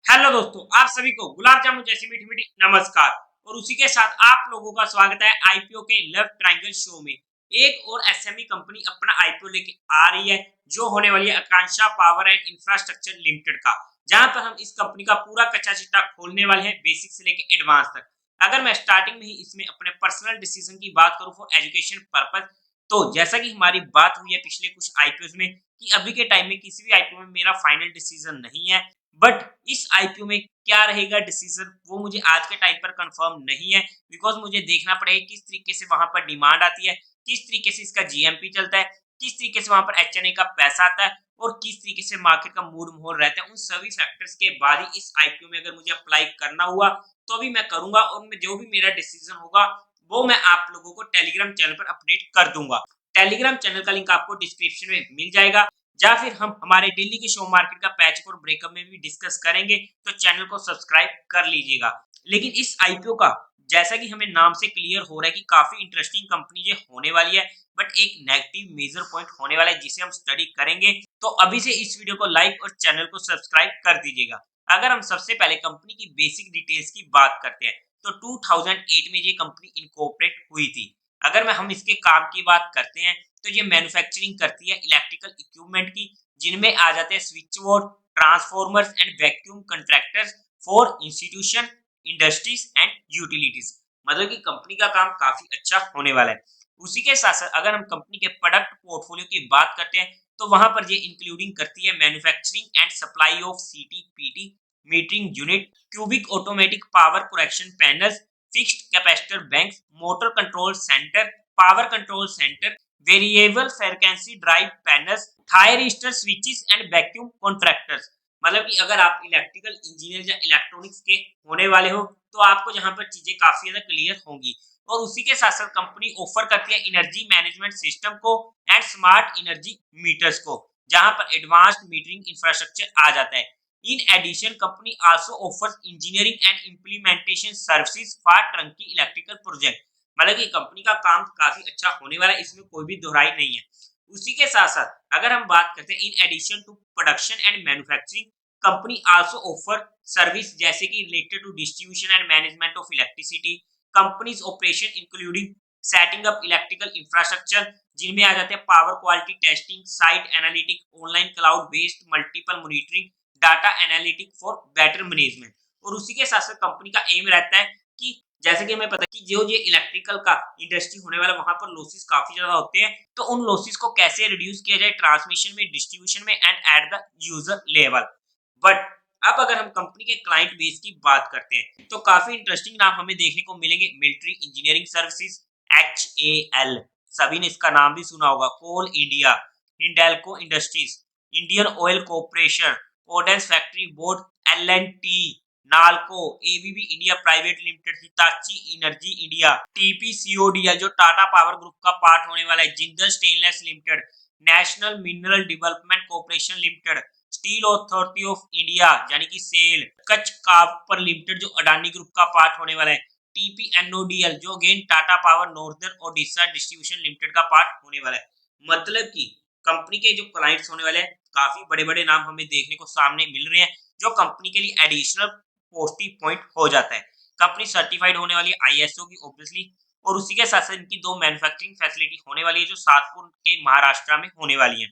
Hello दोस्तों, आप सभी को गुलाब जामुन जैसी मीठी मीठी नमस्कार। और उसी के साथ आप लोगों का स्वागत है आईपीओ के लव ट्रायंगल शो में। एक और एसएमई कंपनी अपना आईपीओ लेके आ रही है, जो होने वाली है आकांक्षा पावर एंड इंफ्रास्ट्रक्चर लिमिटेड का। जहां पर हम इस कंपनी का पूरा कच्चा चिट्ठा खोलने वाले हैं, बेसिक से लेके एडवांस तक। अगर मैं स्टार्टिंग में ही इसमें अपने पर्सनल डिसीजन की बात करूं फॉर एजुकेशन पर्पज, तो जैसा कि हमारी बात हुई है पिछले कुछ आईपीओ में कि अभी के टाइम में किसी भी आईपीओ में मेरा फाइनल डिसीजन नहीं है। बट इस आईपीओ में क्या रहेगा डिसीजन, वो मुझे आज के टाइम पर कंफर्म नहीं है। बिकॉज मुझे देखना पड़ेगा किस तरीके से वहां पर डिमांड आती है, किस तरीके से इसका जीएमपी चलता है, किस तरीके से वहां पर एचएनए का पैसा आता है, और किस तरीके से मार्केट का मूड माहौल रहता है। उन सभी फैक्टर्स के बाद ही इस आईपीओ में अगर मुझे अप्लाई करना हुआ तो भी मैं करूंगा, और मैं जो भी मेरा डिसीजन होगा वो मैं आप लोगों को टेलीग्राम चैनल पर अपडेट कर दूंगा। टेलीग्राम चैनल का लिंक आपको डिस्क्रिप्शन में मिल जाएगा, या फिर हम हमारे डेली के शो मार्केट का पैच और ब्रेकअप में भी डिस्कस करेंगे, तो चैनल को सब्सक्राइब कर लीजिएगा। लेकिन इस आईपीओ का जैसा कि हमें नाम से क्लियर हो रहा है कि काफी इंटरेस्टिंग कंपनी ये होने वाली है, बट एक नेगेटिव मेजर पॉइंट होने वाला है जिसे हम स्टडी करेंगे। तो अभी से इस वीडियो को लाइक और चैनल को सब्सक्राइब कर दीजिएगा। अगर हम सबसे पहले कंपनी की बेसिक डिटेल्स की बात करते हैं, तो 2008 में ये कंपनी इनकॉर्पोरेट हुई थी। अगर हम इसके काम की बात करते हैं, तो ये मैन्युफैक्चरिंग करती है इलेक्ट्रिकल इक्विपमेंट की, जिनमें आ जाते हैं switch board, transformers and vacuum contractors for institution, industries and utilities. मतलब कि कंपनी का काम काफी अच्छा होने वाला है। उसी के साथ साथ अगर हम कंपनी के प्रोडक्ट पोर्टफोलियो की बात करते हैं, तो वहां पर ये इंक्लूडिंग करती है manufacturing and supply of CTPT metering unit, cubic automatic power correction panels, fixed capacitor banks, motor control centre, power control centre, variable frequency drive panels, thyristor switches and vacuum contractors. मतलब कि अगर आप electrical engineer या electronics के होने वाले हो, तो आपको यहाँ पर चीजें काफी ज्यादा क्लियर होंगी। और उसी के साथ साथ कंपनी ऑफर करती है एनर्जी मैनेजमेंट सिस्टम को एंड स्मार्ट एनर्जी मीटर्स को, जहां पर एडवांस्ड मीटरिंग इंफ्रास्ट्रक्चर आ जाता है। In addition company also offers engineering and implementation services for turnkey electrical project. मतलब कि कंपनी का काम काफी अच्छा होने वाला है, इसमें कोई भी दोहराई नहीं है। उसी के साथ साथ अगर हम बात करते हैं in addition to production and manufacturing, company also offer service जैसे कि related to distribution and management of electricity, company's operation including setting up electrical infrastructure, जिनमें आ जाते हैं power quality testing, site analytic, online cloud based multiple monitoring, data analytic for better management. और उसी के साथ साथ कंपनी का एम रहता है कि जैसे कि हमें पता है कि जो ये इलेक्ट्रिकल का इंडस्ट्री होने वाला वहां पर लॉसेस काफी ज्यादा होते हैं, तो उन लॉसेस को कैसे रिड्यूस किया जाए ट्रांसमिशन में, डिस्ट्रीब्यूशन में and at the user level. But अब अगर हम कंपनी के क्लाइंट बेस की बात करते हैं, तो काफी इंटरेस्टिंग नाम हमें देखने को मिलेंगे। मिलिट्री इंजीनियरिंग सर्विसेज, HAL, सभी ने इसका नाम भी सुना होगा। Coal India, Hindalco industries, Indian oil corporation, ordnance factory board, L&T, Nalco, ABB India private limited, Hitachi energy India, TPCODL जो टाटा पावर ग्रुप का पार्ट होने वाला है, Jindal stainless limited, national mineral development corporation limited, steel authority of India यानी कि cell, Kutch copper limited जो Adani group का part होने वाला है, TPNODL जो again Tata power northern Odisha distribution limited का पार्ट होने वाला है। मतलब कि कंपनी के जो क्लाइंट्स होने वाले हैं, काफी बड़े बड़े नाम हमें देखने को सामने मिल रहे हैं, जो कंपनी के लिए एडिशनल पॉजिटिव पॉइंट हो जाता है। कंपनी सर्टिफाइड होने वाली है ISO की ऑब्वियसली, और उसी के साथ साथ इनकी 2 मैन्युफैक्चरिंग फैसिलिटी होने वाली है, जो सातपुर के महाराष्ट्र में होने वाली है।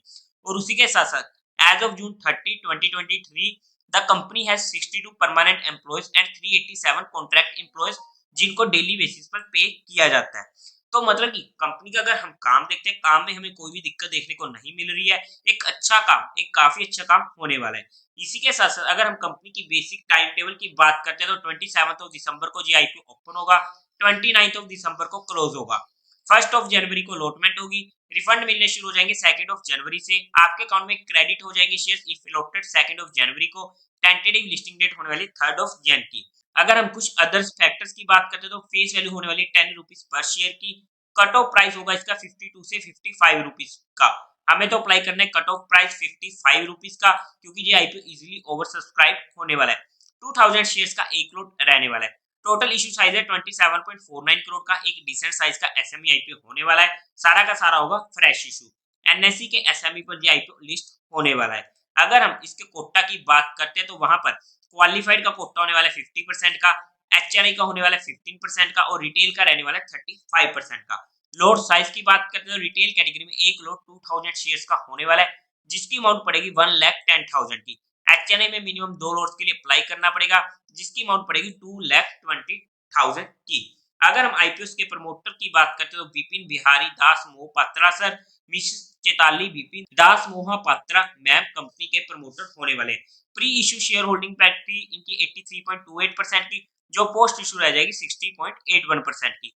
और उसी के साथ साथ as of June 30 2023 the company has 62 permanent employees and 387 contract employees, जिनको डेली बेसिस पर पे किया जाता है। तो मतलब कि कंपनी का अगर हम काम देखते हैं, काम में हमें कोई भी दिक्कत देखने को नहीं मिल रही है। एक अच्छा काम, एक काफी अच्छा काम होने वाला है। इसी के साथ साथ अगर हम कंपनी की बेसिक टाइम टेबल की बात करते हैं, तो 27 दिसंबर को जी आईपीओ ओपन होगा, 29 दिसंबर को क्लोज होगा, 1 जनवरी को अलॉटमेंट होगी, रिफंड मिलने शुरू हो जाएंगे 2 जनवरी से, आपके अकाउंट में क्रेडिट हो जाएंगे शेयर्स इफ अलॉटेड 2 जनवरी को, टेंटेटिव लिस्टिंग डेट होने वाली 3 जन की। अगर हम कुछ अदर्स फैक्टर्स की बात करते हैं, तो फेस वैल्यू होने वाली 10 रुपीज पर शेयर की, कट ऑफ प्राइस होगा इसका 52 से 55 रुपीज का। हमें तो अप्लाई करना है कट ऑफ प्राइस 55 रुपीज का, क्योंकि ये आईपीओ इजीली ओवर सब्सक्राइब होने वाला है। 2000 शेयर्स का एक लॉट रहने वाला है। टोटल इशू साइज है 27.49 करोड़ का, एक डिसेंट साइज का एसएमई आईपीओ होने वाला है। सारा का सारा होगा फ्रेश इशू। एनएसई के एसएमई पर ये आईपीओ लिस्ट होने वाला है। अगर हम इसके कोटा की बात करते हैं तो वहां पर क्वालिफाइड का कोटा होने वाला है 50% का, एचएनआई का होने वाला है 15% का और रिटेल का रहने वाला है 35% का। लोड साइज की बात करते हैं तो रिटेल कैटेगरी में एक लोड 2000 शेयर्स का होने वाला है, जिसकी अमाउंट पड़ेगी 1,10,000 की। एचएनआई में मिनिमम 2 लोड्स के लिए अप्लाई करना पड़ेगा, जिसकी अमाउंट पड़ेगी 2,20,000 की। अगर हम आईपीओ के प्रमोटर की बात करते हैं तो विपिन बिहारी दास मोहपात्रा सर, मिसेस चेताली विपिन दास मोहपात्रा मैम कंपनी के प्रमोटर होने वाले। प्री इशू शेयर होल्डिंग पैक्ट्री इनकी 83.28% की, जो पोस्ट इशू रह जाएगी 60.81% की।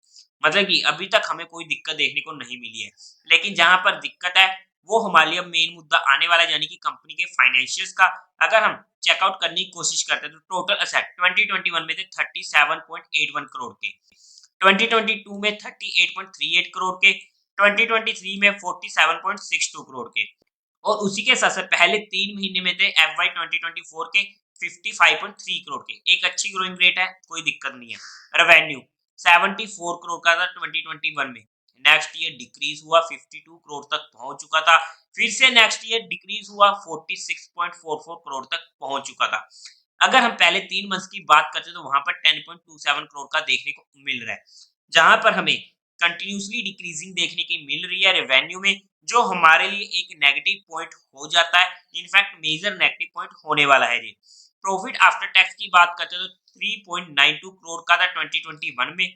मतलब कि अभी तक हमें कोई दिक्कत देखने को नहीं मिली है, लेकिन जहां पर दिक्कत है वो हमारे लिए मेन मुद्दा आने वाला है, यानी कि कंपनी के फाइनेंशियल्स का। अगर हम चेकआउट करने की कोशिश करते हैं तो टोटल असेट 2021 में थे 37.81 करोड़ के, 2022 में 38.38 करोड़ के, 2023 में 47.62 करोड़ के, और उसी के साथ साथ पहले 3 महीने में थे FY 2024 के 55.3 करोड़ के। एक अच्छी ग्रोइंग रेट है, कोई दिक्कत नहीं है। रेवेन्यू 74 करोड़ का था 2021 में, नेक्स्ट ईयर डिक्रीज हुआ 52 करोड़ तक पहुंच चुका था, फिर से नेक्स्ट ईयर डिक्रीज हुआ 46.44 करोड़ तक पहुंच चुका था। अगर हम पहले 3 मंथ्स की बात करते हैं तो वहां पर 10.27 करोड़ का देखने को मिल रहा है, जहां पर हमें कंटिन्यूसली डिक्रीजिंग देखने की मिल रही है रेवेन्यू में, जो हमारे लिए एक नेगेटिव पॉइंट हो जाता है, इनफैक्ट मेजर नेगेटिव पॉइंट होने वाला है जी। प्रॉफिट आफ्टर टैक्स की बात करते हैं तो 3.92 करोड़ का था 2021 में,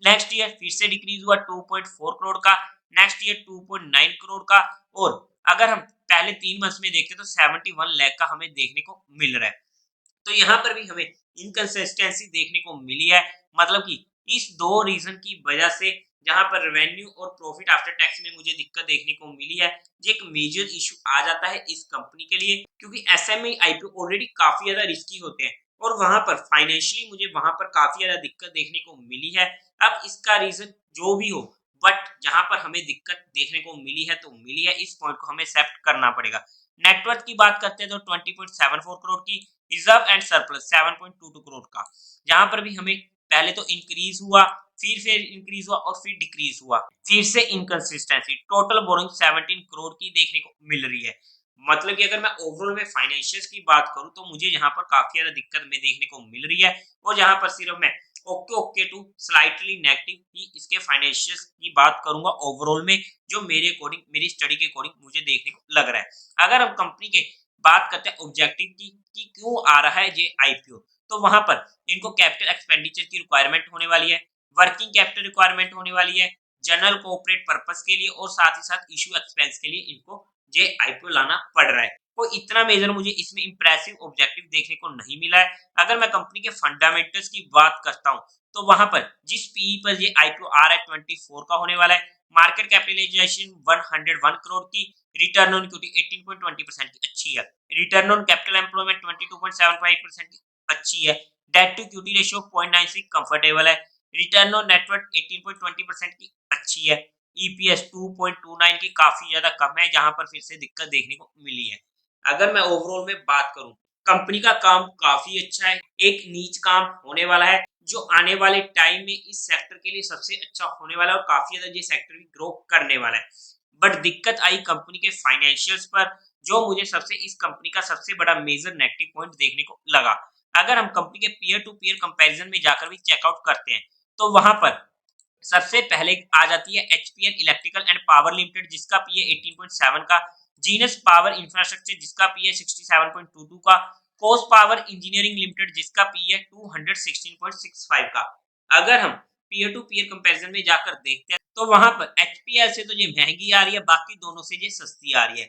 नेक्स्ट ईयर फिर से डिक्रीज हुआ 2.4 करोड़ का, नेक्स्ट ईयर 2.9 करोड़ का, और अगर हम पहले 3 मंथ्स में देखते तो 71 लाख का हमें देखने को मिल रहा है। तो यहाँ पर भी हमें इनकंसिस्टेंसी देखने को मिली है, मतलब कि इस 2 रीजन की वजह से जहां पर रेवेन्यू और प्रॉफिट आफ्टर टैक्स में मुझे दिक्कत देखने को मिली है, ये एक मेजर इशू आ जाता है इस कंपनी के लिए, क्योंकि एसएमई आईपीओ ऑलरेडी काफी ज्यादा रिस्की होते हैं और वहां पर फाइनेंशियली मुझे वहां पर काफी ज्यादा दिक्कत देखने को मिली है। अब इसका रीजन जो भी हो, बट जहां पर हमें दिक्कत देखने को मिली है तो मिली है, इस पॉइंट को हमें एक्सेप्ट करना पड़ेगा। नेटवर्थ की बात करते हैं तो 20.74 करोड़ की, रिजर्व एंड सरप्लस 7.22 करोड़ का, जहां पर भी हमें पहले तो इंक्रीज हुआ, फिर इंक्रीज हुआ और फिर डिक्रीज हुआ, फिर से इनकंसिस्टेंसी। टोटल बोरिंग 17 करोड़ की देखने को मिल रही है। मतलब कि अगर मैं ओवरऑल में फाइनेंशियल्स की बात करूं तो मुझे यहाँ पर काफी ज्यादा दिक्कत में देखने को मिल रही है, और जहां पर सिर्फ मैं ओके टू स्लाइटली नेगेटिव ही इसके फाइनेंशियल्स की बात करूंगा ओवरऑल में, जो मेरे अकॉर्डिंग मेरी स्टडी के अकॉर्डिंग मुझे देखने को लग रहा है। अगर हम कंपनी के बात करते हैं ऑब्जेक्टिव की कि क्यों आ रहा है ये आईपीओ, तो वहां पर इनको कैपिटल एक्सपेंडिचर की रिक्वायरमेंट होने वाली है, वर्किंग कैपिटल रिक्वायरमेंट होने वाली है, जनरल कोऑपरेट पर्पस के लिए, और साथ ही साथ इशू एक्सपेंस के लिए इनको ये आईपीओ लाना पड़ रहा है। तो इतना मेजर मुझे इसमें इंप्रेसिव ऑब्जेक्टिव देखने को नहीं मिला है। अगर मैं कंपनी के फंडामेंटल्स की बात करता हूं तो वहां पर जिस पीई पर ये आईपीओ आ रहा है 24 का होने वाला है, मार्केट कैपिटलाइजेशन 101 करोड़ की, रिटर्न ऑन इक्विटी 18.20% की अच्छी है, रिटर्न ऑन कैपिटल एम्प्लॉयमेंट 22.75% की अच्छी है, debt to equity ratio 0.96 comfortable है, रिटर्न ऑन नेटवर्थ 18.20% की अच्छी है, ईपीएस 2.29 की काफी ज्यादा कम है, जहां पर फिर से दिक्कत देखने को मिली है। अगर मैं ओवरऑल में बात करूं, कंपनी का काम काफी अच्छा है, एक नीच काम होने वाला है जो आने वाले टाइम में इस सेक्टर के लिए सबसे अच्छा होने वाला है, और काफी ज्यादा ये सेक्टर भी ग्रो करने वाला है। बट दिक्कत आई कंपनी के फाइनेंशियल्स पर, जो मुझे सबसे इस कंपनी का सबसे बड़ा मेजर नेगेटिव पॉइंट देखने को लगा। अगर हम कंपनी के पीयर टू पीयर कंपैरिजन में जाकर भी चेकआउट करते हैं तो वहां पर सबसे पहले आ जाती है HPL electrical and power limited, जिसका पीए 18.7 का, जीनस पावर इंफ्रास्ट्रक्चर जिसका पीए 67.22 का, कोस पावर इंजीनियरिंग लिमिटेड जिसका पीए 216.65 का। अगर हम पीयर टू पीयर कंपैरिजन में जाकर देखते हैं तो वहां पर एचपीएल से तो ये महंगी आ रही है, बाकी दोनों से ये सस्ती आ रही है।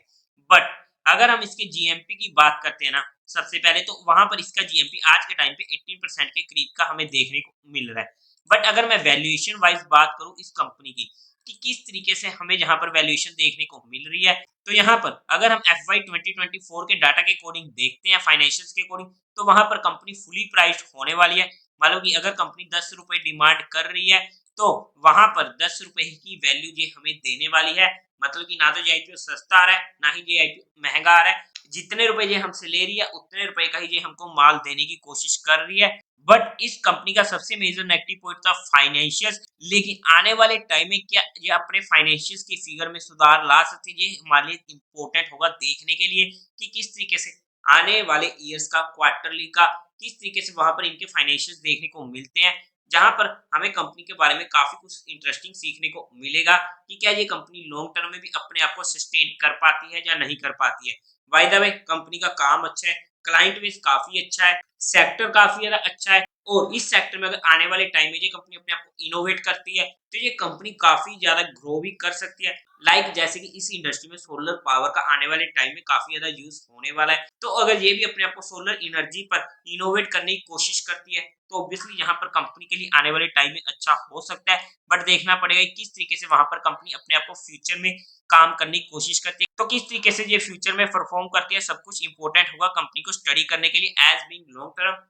बट अगर हम इसके जीएमपी की बात करते हैं ना, सबसे पहले तो वहां पर इसका जीएमपी आज के टाइम पे 18% के करीब का हमें देखने को मिल रहा है। बट अगर मैं वैल्यूएशन वाइज बात करूं इस कंपनी की कि किस तरीके से हमें यहाँ पर वैल्यूएशन देखने को मिल रही है, तो यहाँ पर अगर हम FY 2024 के डाटा के अकॉर्डिंग देखते हैं, फाइनेंशियल्स के अकॉर्डिंग, तो वहां पर कंपनी फुली प्राइस्ड होने वाली है। मतलब कि अगर कंपनी 10 रुपए डिमांड कर रही है तो वहां पर 10 रुपए की वैल्यू ये हमें देने वाली है। मतलब कि ना तो ये आईपीओ सस्ता आ रहा है, ना ही ये आईपीओ महंगा आ रहा है, जितने रुपए ये हमसे ले रही है उतने रुपए का ही ये हमको माल देने की कोशिश कर रही है। बट इस कंपनी का सबसे मेजर नेगेटिव पॉइंट था फाइनेंशियल। लेकिन आने वाले टाइम में क्या ये अपने फाइनेंशियल की फिगर में सुधार ला सकती है, ये हमारे लिए इम्पोर्टेंट होगा देखने के लिए कि किस तरीके से आने वाले ईयर्स का क्वार्टरली का किस तरीके से वहां पर इनके फाइनेंशियल देखने को मिलते हैं, जहां पर हमें कंपनी के बारे में काफी कुछ इंटरेस्टिंग सीखने को मिलेगा कि क्या ये कंपनी लॉन्ग टर्म में भी अपने आप को सस्टेन कर पाती है या नहीं कर पाती है। बाय द वे कंपनी का काम अच्छा है, क्लाइंट बेस काफी अच्छा है, सेक्टर काफी ज्यादा अच्छा है, और इस सेक्टर में अगर आने वाले टाइम में ये कंपनी अपने आप को इनोवेट करती है तो ये कंपनी काफी ज्यादा ग्रो भी कर सकती है। जैसे कि इस इंडस्ट्री में सोलर पावर का आने वाले टाइम में काफी ज्यादा यूज होने वाला है, तो अगर ये भी अपने आप को सोलर एनर्जी पर इनोवेट करने की कोशिश करती है तो ऑब्वियसली यहाँ पर कंपनी के लिए आने वाले टाइम में अच्छा हो सकता है। बट देखना पड़ेगा कि किस तरीके से वहां पर कंपनी अपने आप को फ्यूचर में काम करने की कोशिश करती है, तो किस तरीके से ये फ्यूचर में परफॉर्म करती है, सब कुछ इंपॉर्टेंट होगा कंपनी को स्टडी करने के लिए as being long term.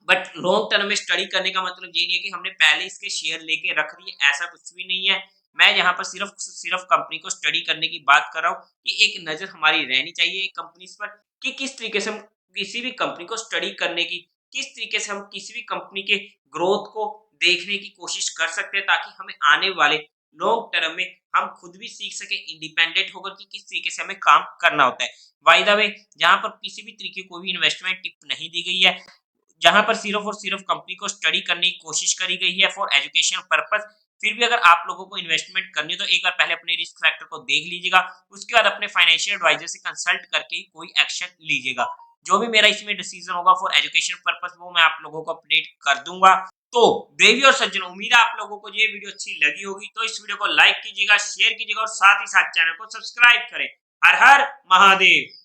But long term में स्टडी करने का मतलब ये नहीं है कि हमने पहले इसके शेयर लेके रख दिए, ऐसा कुछ भी नहीं है। मैं यहाँ पर सिर्फ सिर्फ कंपनी को स्टडी करने की बात कर रहा हूँ कि एक नजर हमारी रहनी चाहिए कंपनीज पर कि किस तरीके से हम किसी भी कंपनी को स्टडी करने की, किस तरीके से हम किसी भी कंपनी के ग्रोथ को देखने की कोशिश कर सकते हैं, ताकि हमें आने वाले लॉन्ग टर्म में हम खुद भी सीख सके इंडिपेंडेंट होकर कि किस तरीके से हमें काम करना होता है। बाय द वे यहाँ पर किसी भी तरीके कोई भी इन्वेस्टमेंट टिप नहीं दी गई है, जहां पर सिर्फ और सिर्फ कंपनी को स्टडी करने की कोशिश करी गई है फॉर एजुकेशन पर्पस। फिर भी अगर आप लोगों को इन्वेस्टमेंट करनी हो तो एक बार पहले अपने रिस्क फैक्टर को देख लीजिएगा, उसके बाद अपने फाइनेंशियल एडवाइजर से कंसल्ट करके ही कोई एक्शन लीजिएगा। जो भी मेरा इसमें डिसीजन होगा फॉर एजुकेशन पर्पस वो मैं आप लोगों को अपडेट कर दूंगा। तो देवी और सज्जन, उम्मीद है आप लोगों को ये वीडियो अच्छी लगी होगी, तो इस वीडियो को लाइक कीजिएगा, शेयर कीजिएगा और साथ ही साथ चैनल को सब्सक्राइब करें। हर हर महादेव।